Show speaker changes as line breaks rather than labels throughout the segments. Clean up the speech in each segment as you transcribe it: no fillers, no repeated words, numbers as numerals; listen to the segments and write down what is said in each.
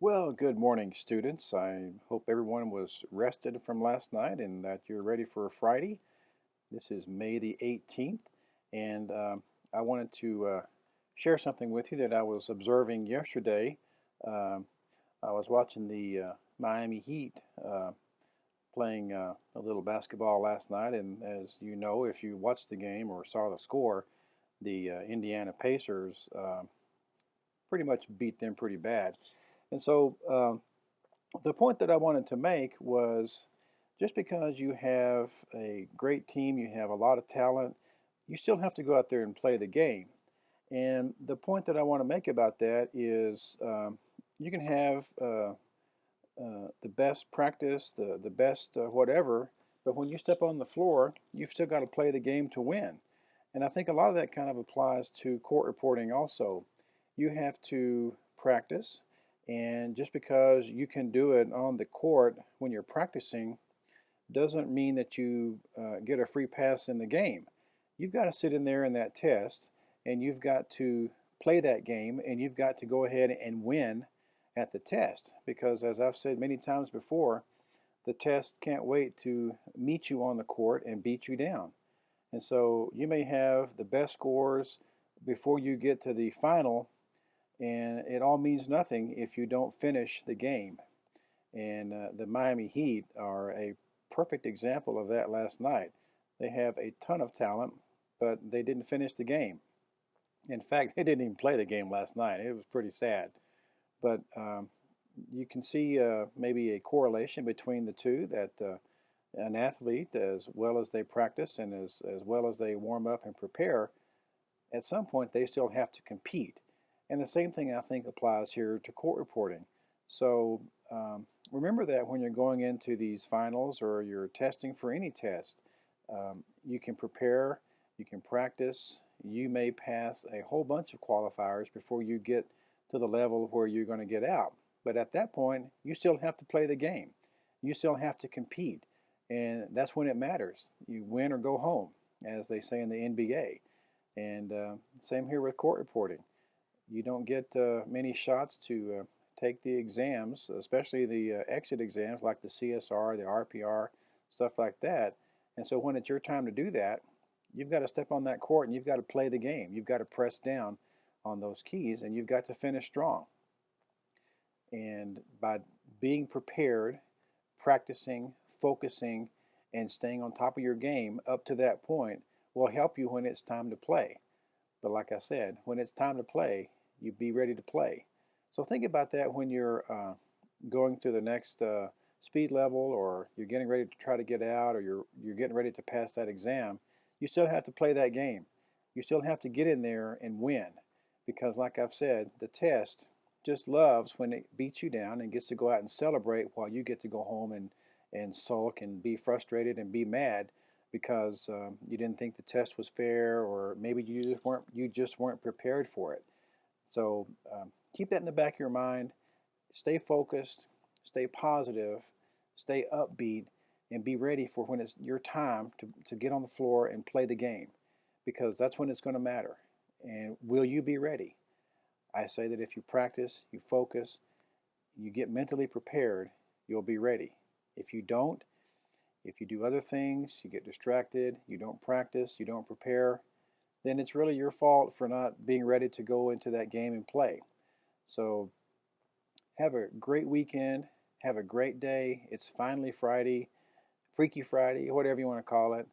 Well, good morning, students. I hope everyone was rested from last night and that you're ready for Friday. This is May the 18th, and I wanted to share something with you that I was observing yesterday. Um, I was watching the Miami Heat playing a little basketball last night, and as you know, if you watched the game or saw the score, the Indiana Pacers pretty much beat them pretty bad. And so the point that I wanted to make was just because you have a great team, you have a lot of talent, you still have to go out there and play the game. And the point that I want to make about that is you can have the best practice, the best whatever, but when you step on the floor, you've still got to play the game to win. And I think a lot of that kind of applies to court reporting also. You have to practice, and just because you can do it on the court when you're practicing doesn't mean that you get a free pass in the game. You've got to sit in there in that test, and you've got to play that game, and you've got to go ahead and win at the test. Because as I've said many times before, the test can't wait to meet you on the court and beat you down. And so you may have the best scores before you get to the final, and it all means nothing if you don't finish the game. And the Miami Heat are a perfect example of that last night. They have a ton of talent, but they didn't finish the game. In fact, they didn't even play the game last night. It was pretty sad. But you can see maybe a correlation between the two that an athlete, as well as they practice and as well as they warm up and prepare, at some point they still have to compete. And the same thing I think applies here to court reporting. So remember that when you're going into these finals or you're testing for any test, you can prepare, you can practice, you may pass a whole bunch of qualifiers before you get to the level where you're going to get out. But at that point, you still have to play the game. You still have to compete. And that's when it matters. You win or go home, as they say in the NBA. And same here with court reporting. You don't get many shots to take the exams, especially the exit exams like the CSR, the RPR, stuff like that. And so when it's your time to do that, you've got to step on that court and you've got to play the game. You've got to press down on those keys and you've got to finish strong. And by being prepared, practicing, focusing, and staying on top of your game up to that point will help you when it's time to play. But like I said, when it's time to play, you be ready to play. So think about that when you're going to the next speed level, or you're getting ready to try to get out, or you're getting ready to pass that exam. You still have to play that game. You still have to get in there and win, because like I've said, the test just loves when it beats you down and gets to go out and celebrate while you get to go home and sulk and be frustrated and be mad because you didn't think the test was fair, or maybe you just weren't prepared for it. So keep that in the back of your mind. Stay focused, stay positive, stay upbeat, and be ready for when it's your time to get on the floor and play the game, because that's when it's going to matter. And will you be ready? I say that if you practice, you focus, you get mentally prepared, you'll be ready. If you don't, if you do other things, you get distracted, you don't practice, you don't prepare, then it's really your fault for not being ready to go into that game and play. So have a great weekend. Have a great day. It's finally Friday, Freaky Friday, whatever you want to call it,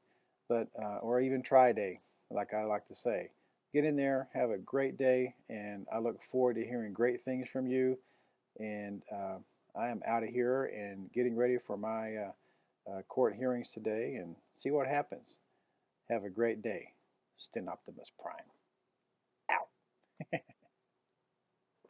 but or even Try Day, like I like to say. Get in there, have a great day, and I look forward to hearing great things from you. And I am out of here and getting ready for my court hearings today and see what happens. Have a great day. Sten Optimus Prime. Out.